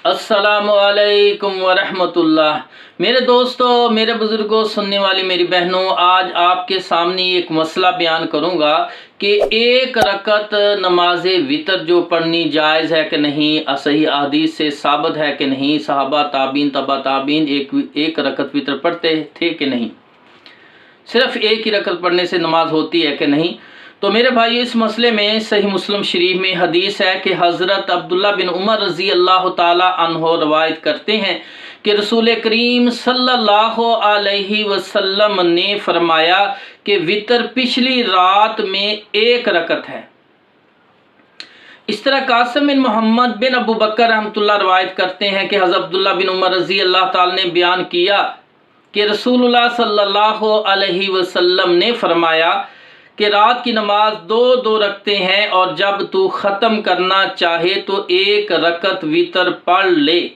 अस्सलामु अलैकुम वरहमतुल्लाह। मेरे दोस्तों, मेरे बुज़ुर्गों, सुनने वाली मेरी बहनों, आज आपके सामने एक मसला बयान करूंगा कि एक रकत नमाज वितर जो पढ़नी जायज़ है कि नहीं, सही हदीस से साबित है कि नहीं, सहाबा ताबीन तबा ताबीन एक रकत वितर पढ़ते थे कि नहीं, सिर्फ एक ही रकत पढ़ने से नमाज होती है कि नहीं। तो मेरे भाई, इस मसले में सही मुस्लिम शरीफ में हदीस है कि हज़रत अब्दुल्ला बिन उमर रज़ी अल्लाह ताला अन्हो रवायत करते हैं कि रसूल करीम सल्लल्लाहु अलैहि वसल्लम ने फरमाया कि वितर पिछली रात में एक रकत है। इस तरह कासिम बिन मोहम्मद बिन अबू बकर रहमतुल्लाह रवायत करते हैं कि हज़रत अब्दुल्ला बिन उमर रज़ी अल्लाह ताला ने बयान किया कि रसूलुल्लाह सल्लल्लाहु अलैहि वसल्लम ने फरमाया कि रात की नमाज दो रखते हैं और जब तू ख़त्म करना चाहे तो एक रकत वितर पढ़ ले,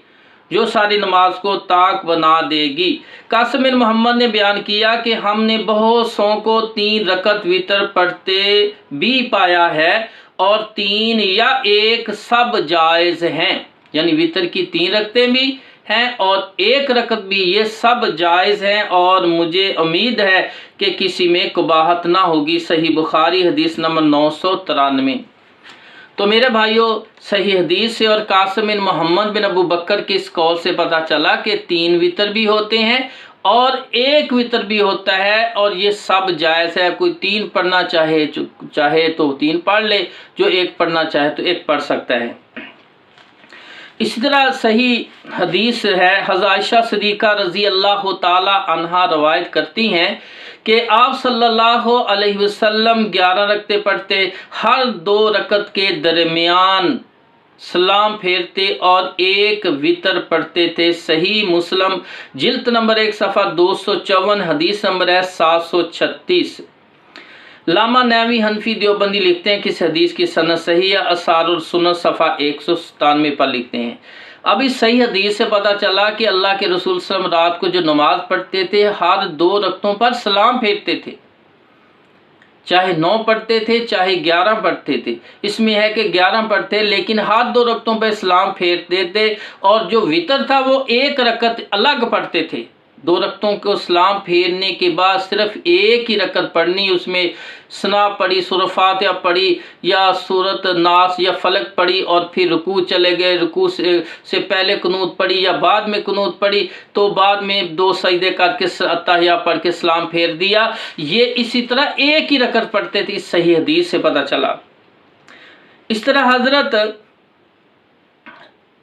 जो सारी नमाज को ताक बना देगी। कासिम बिन मोहम्मद ने बयान किया कि हमने बहुत सौ को 3 रकत वितर पढ़ते भी पाया है और 3 या 1 सब जायज़ हैं, यानी वितर की 3 रकतें भी हैं और 1 रकत भी, ये सब जायज़ हैं और मुझे उम्मीद है कि किसी में कबाहत ना होगी। सही बुखारी हदीस नंबर 993। तो मेरे भाइयों, सही हदीस से और कासिम बिन मोहम्मद बिन अबू बकर के इस कौल से पता चला कि 3 वितर भी होते हैं और 1 वितर भी होता है और ये सब जायज़ है। कोई 3 पढ़ना चाहे तो 3 पढ़ ले, जो 1 पढ़ना चाहे तो 1 पढ़ सकता है। इसी तरह सही हदीस है, हज़रत आयशा सिद्दीक़ा रज़ी अल्लाह ताला अन्हा रवायत करती हैं कि आप सल्लल्लाहु अलैहि वसल्लम 11 रकतें पढ़ते, हर 2 रकत के दरमियान सलाम फेरते और 1 वितर पढ़ते थे। सही मुस्लिम जिल्द नंबर 1 सफ़ा 254, हदीस नंबर है 736। लामा नैवी हनफी देवबंदी लिखते हैं कि इस हदीस की सनद सही है। असारुल सुन्नत सफ़ा 197 पर लिखते हैं। अब इस सही हदीस से पता चला कि अल्लाह के रसूल सल्लल्लाहु अलैहि वसल्लम रात को जो नमाज पढ़ते थे, हर 2 रकतों पर सलाम फेरते थे, चाहे 9 पढ़ते थे चाहे 11 पढ़ते थे। इसमें है कि 11 पढ़ते लेकिन हर 2 रकतों पर सलाम फेरते थे और जो वितर था वो 1 रकत अलग पढ़ते थे। 2 रकतों को सलाम फेरने के बाद सिर्फ 1 ही रकत पढ़नी, उसमें सना पढ़ी, सूरह फातिहा पढ़ी या सूरत नास या फलक पढ़ी और फिर रुकू चले गए, रुकू से पहले कुनूत पढ़ी या बाद में कुनूत पढ़ी, तो बाद में 2 सजदे करके अत्तहिया पढ़ के सलाम फेर दिया। ये इसी तरह 1 ही रकत पढ़ते थे, इस सही हदीस से पता चला। इस तरह हज़रत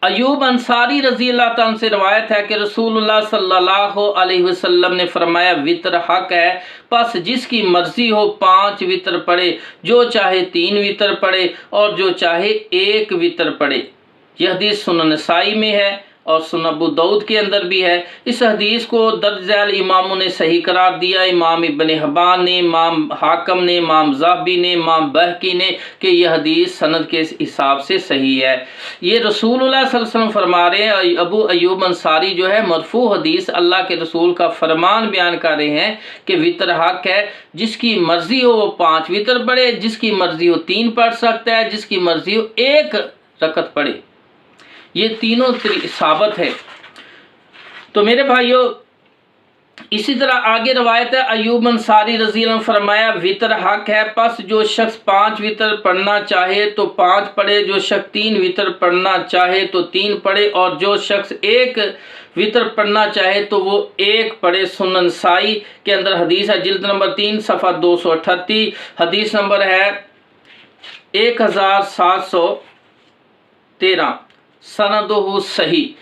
अयूब अंसारी रज़ी अल्लाह ताला से रवायत है कि रसूलुल्लाह सल्लल्लाहु अलैहि वसल्लम ने फरमाया वितर हक है, बस जिसकी मर्जी हो 5 वितर पढ़े, जो चाहे 3 वितर पढ़े और जो चाहे 1 वितर पढ़े। यह हदीस सुनन नसाई में है और सुनन अबू दाऊद के अंदर भी है। इस हदीस को दर्ज झैल इमामों ने सही करार दिया, इमाम इब्न हिब्बान ने, इमाम हाकिम ने, इमाम ज़ाहबी ने, इमाम बहकी ने, कि यह हदीस सनद के हिसाब से सही है। ये रसूलुल्लाह सल्लल्लाहु अलैहि वसल्लम फरमा रहे हैं। अबू अयूब अंसारी जो है मरफू हदीस अल्लाह के रसूल का फरमान बयान कर रहे हैं कि वितर हक है, जिसकी मर्जी हो वो 5 वितर पढ़े, जिसकी मर्जी हो 3 पढ़ सकता है, जिसकी मर्जी हो 1 रकत पढ़े। ये तीनों साबित है। तो मेरे भाइयों, इसी तरह आगे रवायत है, अयूब अंसारी रज़ी अल्लाह फरमाया वितर हक है, बस जो शख्स 5 वितर पढ़ना चाहे तो 5 पढ़े, जो शख्स 3 वितर पढ़ना चाहे तो 3 पढ़े और जो शख्स 1 वितर पढ़ना चाहे तो वो 1 पढ़े। सुनन नसाई के अंदर हदीस है, जिल्द नंबर 3 सफ़ा 238, हदीस नंबर है 1713, सनदुहु सही।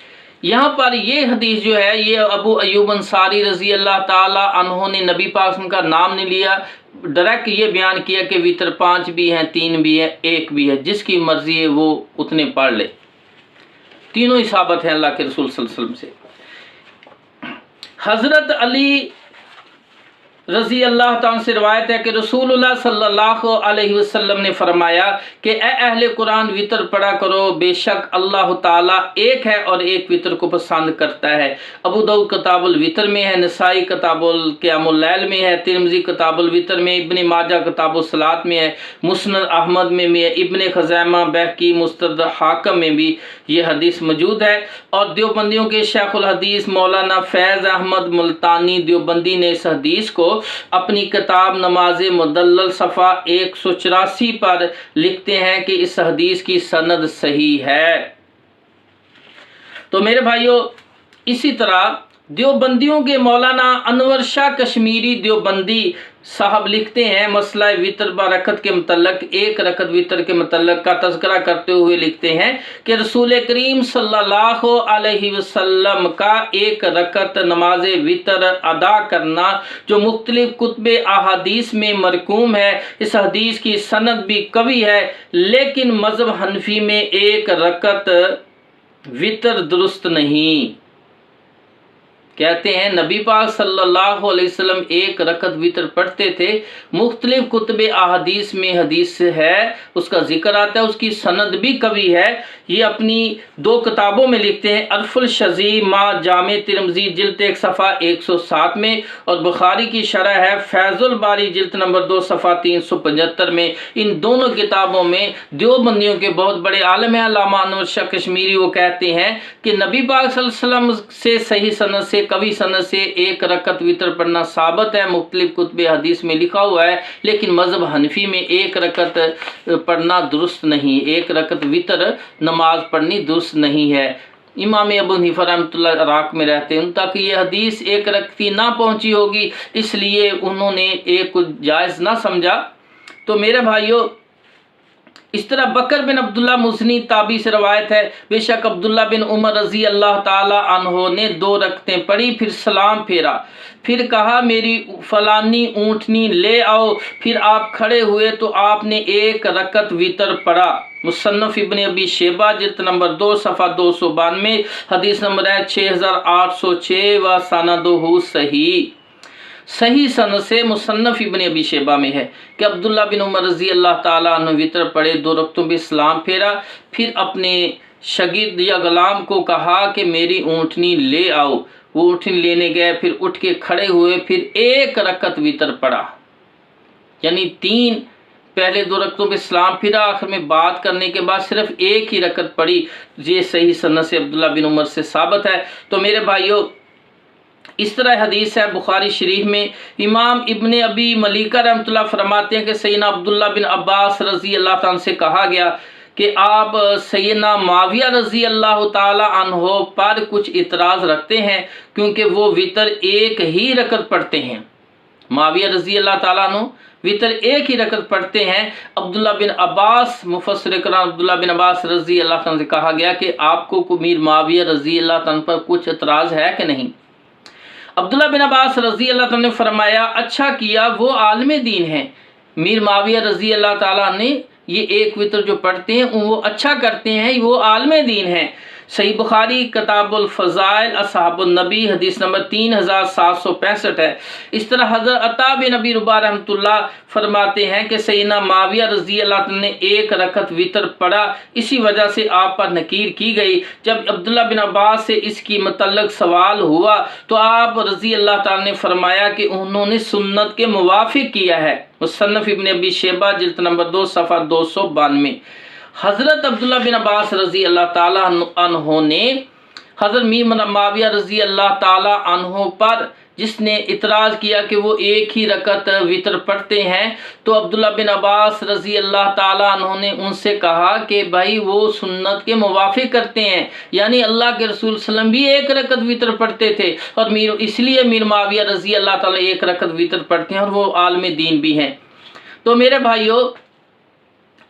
यहाँ पर ये हदीस जो है, ये अबू अयूब अंसारी रज़ी अल्लाह ताला अन्हो ने नबी पाक का नाम नहीं लिया, डायरेक्ट ये बयान किया कि वितर 5 भी हैं, 3 भी है, 1 भी है, जिसकी मर्जी है वो उतने पढ़ ले। तीनों ही साबित हैं अल्लाह के रसूल सल्लल्लाहु अलैहि वसल्लम से। हज़रत अली रज़ी अल्लाह ताला से रिवायत है कि रसूलुल्लाह सल्लल्लाहु अलैहि वसल्लम ने फरमाया कि ए अहले कुरान वितर पढ़ा करो, बेशक अल्लाह ताला एक है और एक वितर को पसंद करता है। अबू दाऊद किताबुल वितर में है, नसाई किताबुल क़ियामुल लैल में है, तिरमिज़ी किताबुल वितर में, इब्न माजा किताबुल सलात में है, मुस्नद अहमद में भी है, इब्न खज़ैमा बैहक़ी मुस्तदरक हाकिम में भी ये हदीस मौजूद है। और देवबंदियों के शेखुल हदीस मौलाना फैज़ अहमद मुल्तानी देवबंदी ने इस हदीस को अपनी किताब नमाज मुदल्लल सफ़ा 184 पर लिखते हैं कि इस हदीस की सनद सही है। तो मेरे भाइयों, इसी तरह देवबंदियों के मौलाना अनवर शाह कश्मीरी देवबंदी साहब लिखते हैं, मसला वितर बरकत के मतलब, एक रकत वितर के मतलब का तज़किरा करते हुए लिखते हैं कि रसूल करीम सल्लल्लाहु अलैहि वसल्लम का एक रकत नमाज वितर अदा करना जो मुख्तलिफ कुतुब अहादीस में मरकूम है, इस हदीस की सनद भी कवी है, लेकिन मज़हब हनफी में एक रकत वितर दुरुस्त नहीं। कहते हैं नबी पाक सल्लल्लाहु अलैहि वसल्लम एक रकत वितर पढ़ते थे। मुख्तलिफ कुतुब अहादीस में हदीस है, उसका जिक्र आता है, उसकी सनद भी कवी है। ये अपनी 2 किताबों में लिखते हैं, अरफुल शज़ी मा जामे तिरमिज़ी जिल्द 1 सफ़ा 107 में, और बुखारी की शरह है फैज़ुल बारी जिल्द नंबर 2 सफ़ा 375 में। इन दोनों किताबों में देवबंदियों के बहुत बड़े आलिम हैं अल्लामा अनवर शाह कश्मीरी, वो कहते हैं कि नबी पाक सल्लल्लाहु अलैहि वसल्लम से सही सनद से, कभी सनद से एक रकत वितर पढ़ना साबित है, मुख्तलिफ कुतुब हदीस में लिखा हुआ है, लेकिन मज़हब हनफी में एक रकत पढ़ना दुरुस्त नहीं, एक रकत वितर नमाज पढ़नी दुरुस्त नहीं है। इमाम अबू हनीफा रहमतुल्लाह इराक में रहते हैं, उन तक ये हदीस एक रकती ना पहुंची होगी, इसलिए उन्होंने एक को जायज़ ना समझा। तो मेरे भाइयों, इस तरह बकर बिन अब्दुल्ला मुज़नी ताबी से रवायत है, बेशक अब्दुल्ला बिन उमर रज़ी अल्लाह ताला अन्हो ने 2 रकतें पढ़ी, फिर सलाम फेरा, फिर कहा मेरी फलानी ऊँटनी ले आओ, फिर आप खड़े हुए तो आपने एक रकत वितर पढ़ा। मुसन्नफ़ इब्न अबी शेबा जिल्द नंबर 2 सफ़ा 292, हदीस नंबर है 6806 व सनदुहु सही। सही सनद से मुसन्नफ़ इब्न अबी शेबा में है कि अब्दुल्ला बिन उमर रज़ी अल्लाह ताला अन्हु वितर पढ़े, 2 रकतों में सलाम फेरा, फिर अपने शगिर्द या गुलाम को कहा कि मेरी ऊँटनी ले आओ। वो ऊँटनी लेने गए, फिर उठ के खड़े हुए, फिर एक रकत वितर पढ़ा, यानी 3 पहले 2 रकतों में सलाम फिरा, आखिर में बात करने के बाद सिर्फ एक ही रकत पढ़ी। ये सही सनद से अब्दुल्ला बिन उमर से साबित है। तो मेरे भाइयों, इस तरह हदीस है बुखारी शरीफ में। इमाम इब्न अबी मलीका रहमतुल्लाह फरमाते हैं कि सैयदना अब्दुल्ला बिन अब्बास रज़ी अल्लाह ताला से कहा गया कि आप सैयदना माविया रज़ी अल्लाह ताला अन्हो पर कुछ इतराज़ रखते हैं, क्योंकि वो वितर एक ही रकत पढ़ते हैं। माविया रज़ी अल्लाह ताला अन्हो वितर एक ही रकत पढ़ते हैं। अब्दुल्ला बिन अब्बास मुफस्सिर कुरान अब्दुल्ला बिन अब्बास रज़ी अल्लाह ताला से कहा गया कि आपको मीर माविया रज़ी अल्लाह ताला पर कुछ इतराज़ है कि नहीं। अब्दुल्ला बिन अब्बास रज़ी अल्लाह ताला ने फरमाया, अच्छा किया, वो आलिम दीन है। मीर माविया रज़ी अल्लाह ताला ने ये एक वितर जो पढ़ते हैं वो अच्छा करते हैं, वो आलिम दीन है। सही बुखारी किताबुल फ़ज़ाइल असहाबुन नबी हदीस नंबर 3765 है। इस तरह हज़रत अता बिन नबी रुबा रहमतुल्लाह फरमाते हैं कि सैयदना माविया रज़ी अल्लाह ताला ने एक रकत वितर पढ़ा, इसी वजह से आप पर नकीर की गई। जब अब्दुल्ला बिन अब्बास से इसकी मतलब सवाल हुआ तो आप रज़ी अल्लाह ताला ने फरमाया कि उन्होंने सुन्नत के मुवाफिक किया है। मुसन्नफ़ इब्न अबी शेबा जिल्द नंबर 2 सफ़ा 292। हज़रत अब्दुल्ला बिन अब्बास रज़ी अल्लाह ताला अन्हो ने हज़रत मीर माविया रज़ी अल्लाह ताला अन्हो पर जिसने इतराज़ किया कि वो एक ही रकत वितर पढ़ते हैं, तो अब्दुल्ला बिन अब्बास रज़ी अल्लाह ताला अन्हो ने उनसे कहा कि भाई वो सुन्नत के मुवाफिक करते हैं, यानी अल्लाह के रसूल सल्लम भी एक रकत वितर पढ़ते थे, और इसलिए मीर माविया रज़ी अल्लाह ताला एक रकत वितर पढ़ते हैं, और वो आलिम दीन भी हैं। तो मेरे भाइयों,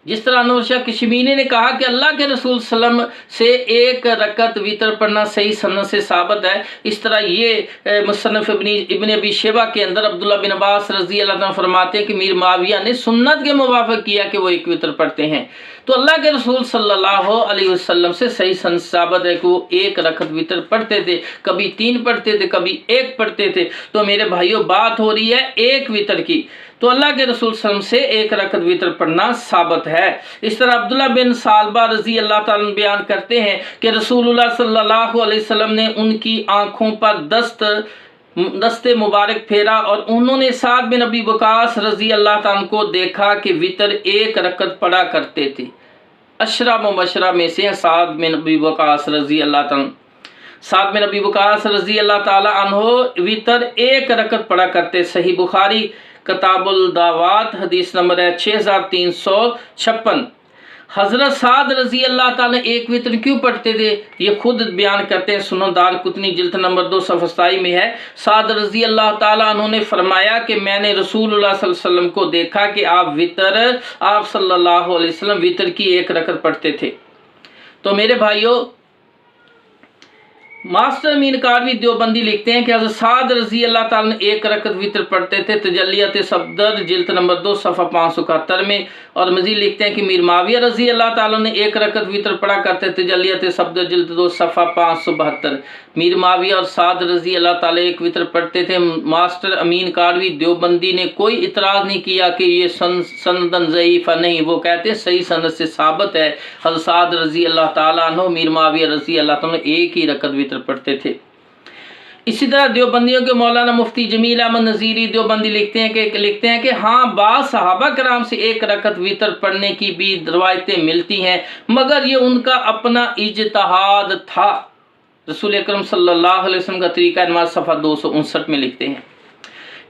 जिस तरह अनवर शाह कश्मीरी ने कहा कि अल्लाह के रसूल सल्लम से एक रकत वितर पढ़ना सही सन्नत से साबित है, इस तरह ये मुसन्नफ़ इब्न अबी शैबा के अंदर अब्दुल्ला बिन अब्बास रज़ी अल्लाह अन्हु फरमाते हैं कि मीर माविया ने सुन्नत के मुवाफ़िक़ किया कि वो एक वितर पढ़ते हैं। तो अल्लाह के रसूल सल्लल्लाहु अलैहि वसल्लम से सही सन्नत साबित है कि वो एक रकत वितर पढ़ते थे, कभी 3 पढ़ते थे, कभी 1 पढ़ते थे। तो मेरे भाइयों, बात हो रही है एक वितर की, तो अल्लाह के रसूल सल्लम से एक रकत वितर पढ़ना साबित है। इस तरह अब्दुल्ला बिन सालबा रज़ी अल्लाह ताला अन्हु बयान करते हैं कि रसूलुल्लाह सल्लल्लाहु अलैहि वसल्लम ने उनकी आंखों पर दस्ते मुबारक फेरा और उन्होंने साद बिन अबी वकास रज़ी अल्लाह ताला को देखा कि वितर एक रकत पढ़ा करते थे। अशरा मुबशरा में से साद बिन अबी वकास रज़ी अल्लाह ताला, साद बिन अबी वकास रज़ी अल्लाह ताला अन्हु वितर एक रकत पढ़ा करते। सही बुखारी किताबुल दावात हदीस नंबर है 6356। हज़रत साद रज़ी अल्लाह ताला एक वितर क्यों पढ़ते थे, ये खुद बयान करते हैं। सुनन दारक़ुतनी जिल्द नंबर 2 सफ़ा 27 में है। साद रज़ी अल्लाह ताला उन्होंने फरमाया कि मैंने रसूलुल्लाह सल्लल्लाहु अलैहि वसल्लम को देखा कि आप सल्लल्लाहु अलैहि वसल्लम वितर की एक रकत पढ़ते थे। तो मेरे भाइयों, मास्टर अमीन कादवी देवबंदी लिखते हैं कि हज़रत साद रज़ी अल्लाह ताला ने एक रकत वितर पढ़ते थे, तजल्लियात सफदर जिल्द नंबर 2 सफ़ा 571 में। और मज़ीद लिखते हैं कि मीर माविया रज़ी अल्लाह ताला ने एक रकत वितर पढ़ा करते, तजल्लियात सफदर जिल्द 2 सफ़ा 572। मीर माविया और साद रज़ी अल्लाह ताला एक वितर पढ़ते थे। मास्टर अमीन कादवी देवबंदी ने कोई इतराज़ नहीं किया कि ये सनदन ज़ईफ़ नहीं, वो कहते हैं सही सनद से साबित है। हज़रत साद रज़ी अल्लाह ताला अन्हु मीर माविया रज़ी अल्लाह ताला एक ही रकत वितर पढ़ते थे। इसी तरह देवबंदियों के मौलाना मुफ्ती जमील अहमद नज़ीरी देवबंदी लिखते हैं कि हाँ, बाज़ सहाबा कराम से एक रकत वितर पढ़ने की भी रवायतें मिलती हैं, मगर ये उनका अपना इज्तिहाद था। रसूल अकरम सल्लल्लाहु अलैहि वसल्लम का तरीका नमाज सफ़ा 259 में लिखते हैं।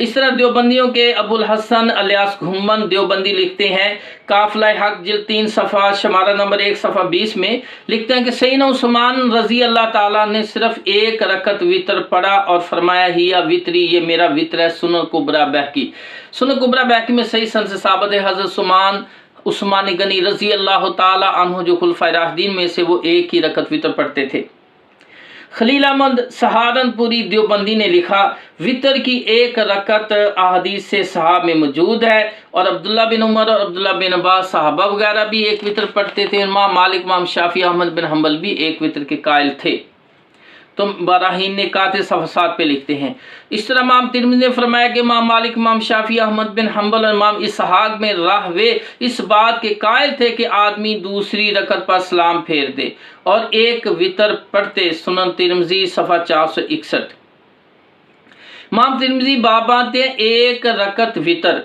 इस तरह देवबंदियों के अबुल हसन अलियास घुम्मन देवबंदी लिखते हैं, काफिला हक जिल्द 3 सफ़ा शमारा नंबर 1 सफ़ा 20 में लिखते हैं कि सैयदना उस्मान रज़ी अल्लाह ताला ने सिर्फ एक रकत वितर पढ़ा और फरमाया हिया वितरी, ये मेरा वितर है। सुनन कुबरा बहकी में सही सन से साबित है। हज़रत उस्मान गनी रज़ी अल्लाह ताला अन्हु जो खुलफाए राशिदीन में से, वो एक ही रकत वितर पढ़ते थे। खलील अहमद सहारनपुरी देवबंदी ने लिखा, वितर की एक रकत अहादीस से सहाब में मौजूद है और अब्दुल्ला बिन उमर और अब्दुल्ला बिन अब्बास साहबा वगैरह भी एक वितर पढ़ते थे। इमाम मालिक, इमाम शाफी, अहमद बिन हम्बल भी एक वितर के कायल थे। तो बाराहीन ने काते सफ़सात पे लिखते हैं। इस तरह इमाम तिरमिज़ी ने फरमाया कि इमाम मालिक, इमाम शाफी, अहमद बिन हम्बल और इमाम इसहाक में राहवे इस बात के कायल थे कि आदमी दूसरी रकत पर सलाम फेर दे और एक वितर पढ़ते। सुनन तिरमिज़ी सफ़ा 461। इमाम तिरमिज़ी बाब बांधते हैं एक रकत वितर।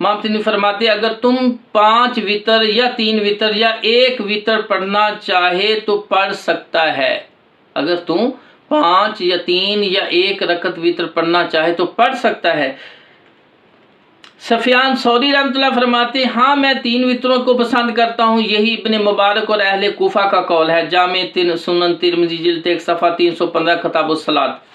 इमाम तिरमिज़ी फरमाते हैं अगर तुम 5 वितर या 3 वितर या 1 वितर पढ़ना चाहे तो पढ़ सकता है। अगर तुम 5 या 3 या 1 रकत वितर पढ़ना चाहे तो पढ़ सकता है। सफियान सौरी रहमतुल्लाह फरमाते हैं हाँ, मैं 3 वितरों को पसंद करता हूँ। यही इब्ने मुबारक और अहले कूफा का कौल है। जामे सुनन तिरमिज़ी जिल्द 1 सफ़ा 315 किताबुस सलात।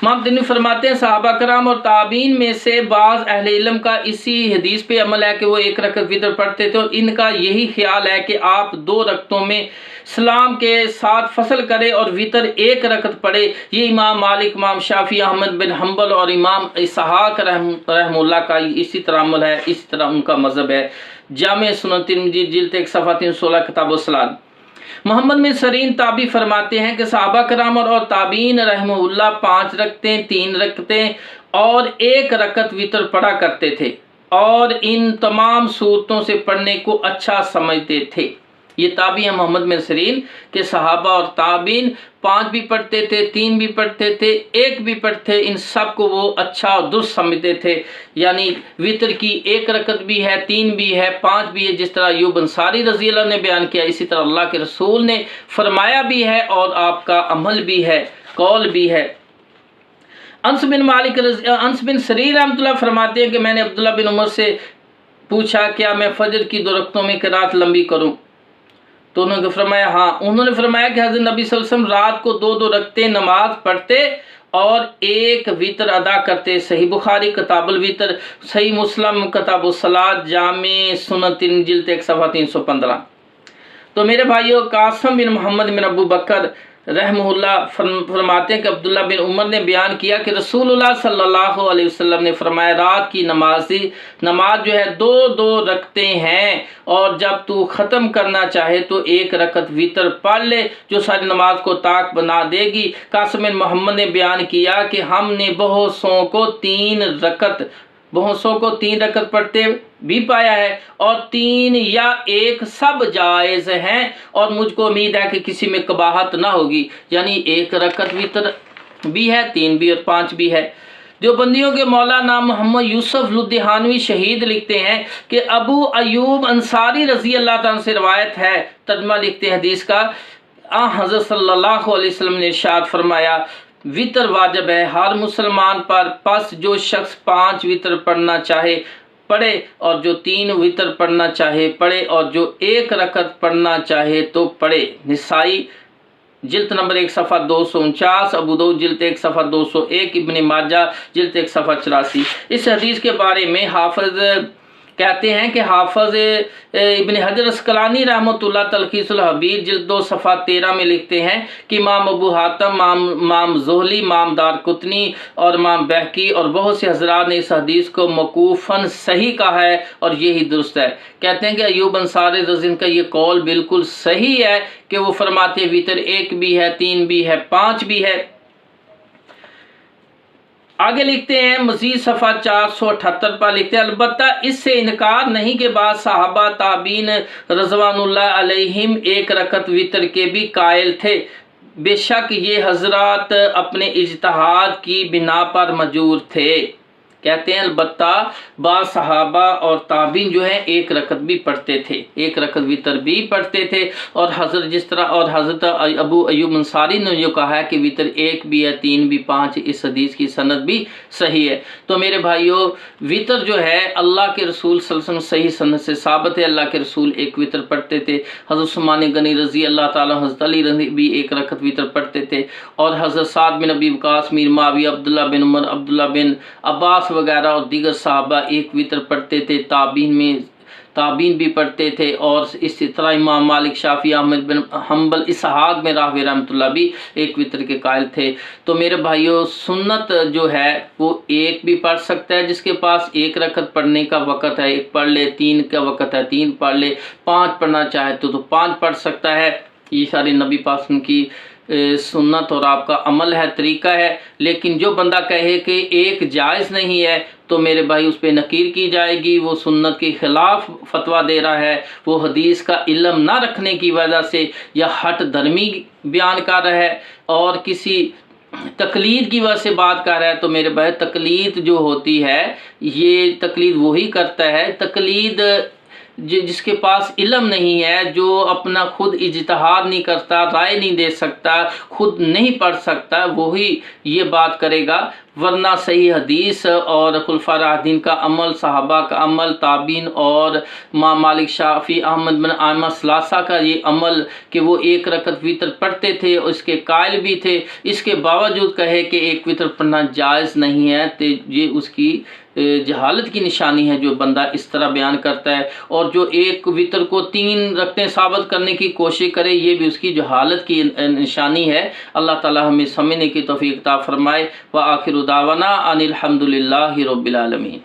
इमाम तिरमिज़ी फरमाते हैं सहाबा कराम और ताबीन में से बाज़ अहले इल्म का इसी हदीस पे अमल है कि वो 1 रकत वितर पढ़ते थे और इनका यही ख्याल है कि आप 2 रकतों में सलाम के साथ फसल करे और वितर 1 रकत पढ़े। ये इमाम मालिक, इमाम शाफी, अहमद बिन हम्बल और इमाम इसहाक रहमुल्लाह का इसी तरह अमल है, इसी तरह उनका मज़हब है। जामे सुनन तिरमिज़ी जिल्द 1 सफ़ा 316 किताबुस सलात। मोहम्मद बिन सरीन ताबी फरमाते हैं कि सहाबा कराम और ताबीन रहमुल्लाह 5 रकतें, 3 रकतें और 1 रकत वितर पढ़ा करते थे और इन तमाम सूरतों से पढ़ने को अच्छा समझते थे। ये ताबी हैं मोहम्मद बिन सरीन के सहाबा और ताबीन 5 भी पढ़ते थे, 3 भी पढ़ते थे, 1 भी पढ़ते, इन सब को वो अच्छा और दुरुस्त समझते थे। यानी वितर की 1 रकत भी है, 3 भी है, 5 भी है। जिस तरह अय्यूब अंसारी रज़ी अल्लाह ने बयान किया, इसी तरह अल्लाह के रसूल ने फरमाया भी है और आपका अमल भी है, कौल भी है। अंस बिन सरीर रहमतुल्लाह फरमाते हैं कि मैंने अब्दुल्ला बिन उमर से पूछा क्या मैं फजर की 2 रकतों में क़िरात लंबी करूँ? تو انہوں نے فرمایا ہاں۔ انہوں نے فرمایا کہ حضرت نبی صلی اللہ علیہ وسلم رات کو 2 رکعتیں نماز پڑھتے اور 1 وتر ادا کرتے۔ صحیح بخاری کتاب الوتر، صحیح مسلم کتاب الصلاۃ، جامع سنن جلد 1 صفحہ 315۔ تو میرے بھائیو، قاسم بن محمد بن ابو بکر رحمہ اللہ فرماتے ہیں کہ عبداللہ بن عمر نے بیان کیا کہ رسول اللہ صلی اللہ علیہ وسلم نے فرمایا رات کی نماز جو ہے 2 رکعتیں ہیں، اور جب تو ختم کرنا چاہے تو 1 رکعت وتر پڑھ لے جو ساری نماز کو طاق بنا دے گی۔ قاسم بن محمد نے بیان کیا کہ ہم نے بہت سو کو 3 رکعت پڑھتے بھی پایا ہے، اور 3 یا 1 سب جائز ہیں، اور مجھ کو امید ہے کہ کسی میں قباحت نہ ہوگی۔ یعنی 1 رکعت وتر بھی ہے، 3 بھی اور 5 بھی ہے۔ دیوبندیوں کے مولانا محمد یوسف لدھیانوی شہید لکھتے ہیں کہ ابو ایوب انصاری رضی اللہ تعالیٰ سے روایت ہے، ترجمہ لکھتے ہیں حدیث کا، حضرت صلی اللہ علیہ وسلم نے ارشاد فرمایا وتر واجب ہے ہر مسلمان پر، پس جو شخص 5 وتر پڑھنا چاہے پڑھے، اور جو 3 وتر پڑھنا چاہے پڑھے، اور جو 1 رکعت پڑھنا چاہے تو پڑھے۔ نسائی جلد نمبر 1 صفحہ 249، ابو داؤد جلد 1 صفحہ 201، ابن ماجہ جلد 1 صفحہ 84۔ اس حدیث کے بارے میں حافظ کہتے ہیں کہ حافظ ابن حجر اسقلانی رحمۃ اللہ تلخیص الحبیر جلد 2 صفحہ 13 میں لکھتے ہیں کہ امام ابو حاتم، امام زہلی، امام دارقطنی اور امام بہقی اور بہت سے حضرات نے اس حدیث کو موقوفاً صحیح کہا ہے، اور یہی درست ہے۔ کہتے ہیں کہ ایوب انصاری رضی اللہ عنہ کا یہ قول بالکل صحیح ہے کہ وہ فرماتے وتر 1 بھی ہے، 3 بھی ہے، 5 بھی ہے۔ آگے لکھتے ہیں مزید صفحہ 478 پر لکھتے ہیں البتہ اس سے انکار نہیں کہ بعض صحابہ تابعین رضوان اللہ علیہم 1 رکعت وتر کے بھی قائل تھے، بے شک یہ حضرات اپنے اجتہاد کی بنا پر مجبور تھے۔ کہتے ہیں البتہ بعض صحابہ اور تابعین جو ہیں 1 رکعت بھی پڑھتے تھے، 1 رکعت وتر بھی پڑھتے تھے، اور حضرت ابو ایوب انصاری نے جو کہا ہے کہ وتر 1 بھی ہے، 3 بھی، 5، اس حدیث کی سند بھی صحیح ہے۔ تو میرے بھائیو، وتر جو ہے اللہ کے رسول صلی اللہ علیہ وسلم صحیح سند سے ثابت ہے، اللہ کے رسول 1 وتر پڑھتے تھے۔ حضرت عثمان غنی رضی اللہ تعالیٰ، حضرت علی رضی بھی 1 رکعت وتر پڑھتے تھے، اور حضرت سعد بن ابی وقاص، میر معاویہ، عبداللہ بن عمر، عبداللہ بن عباس وغیرہ اور دیگر صحابہ 1 وتر پڑھتے تھے، تابعین بھی پڑھتے تھے، اور اسی طرح امام مالک، شافعی، احمد بن حنبل، اسحاق بن راہوی رحمۃ اللہ بھی 1 وتر کے قائل تھے۔ تو میرے بھائیو، سنت جو ہے وہ 1 بھی پڑھ سکتا ہے، جس کے پاس 1 رکعت پڑھنے کا وقت ہے 1 پڑھ لے، 3 کا وقت ہے 3 پڑھ لے، 5 پڑھنا چاہے تو 5 پڑھ سکتا ہے۔ یہ ساری نبی پاک کی سنت اور آپ کا عمل ہے، طریقہ ہے۔ لیکن جو بندہ کہے کہ 1 جائز نہیں ہے تو میرے بھائی اس پہ نکیر کی جائے گی، وہ سنت کے خلاف فتویٰ دے رہا ہے، وہ حدیث کا علم نہ رکھنے کی وجہ سے یا ہٹ دھرمی بیان کر رہا ہے اور کسی تقلید کی وجہ سے بات کر رہا ہے۔ تو میرے بھائی، تقلید جو ہوتی ہے یہ تقلید وہی کرتا ہے، تقلید جس کے پاس علم نہیں ہے، جو اپنا خود اجتہاد نہیں کرتا، رائے نہیں دے سکتا، خود نہیں پڑھ سکتا، وہی یہ بات کرے گا، ورنہ صحیح حدیث اور خلفاء راشدین کا عمل، صحابہ کا عمل، تابعین اور امام مالک، شافعی، احمد بن ائمہ ثلاثہ کا یہ عمل کہ وہ 1 رکعت وتر پڑھتے تھے، اس کے قائل بھی تھے، اس کے باوجود کہے کہ 1 وتر پڑھنا جائز نہیں ہے، تو یہ اس کی جہالت کی نشانی ہے جو بندہ اس طرح بیان کرتا ہے، اور جو 1 وتر کو 3 رکعتیں ثابت کرنے کی کوشش کرے، یہ بھی اس کی جہالت کی نشانی ہے۔ اللہ تعالی ہمیں سمجھنے کی توفیق عطا فرمائے۔ وآخر دعوانا ان الحمد للہ رب العالمین۔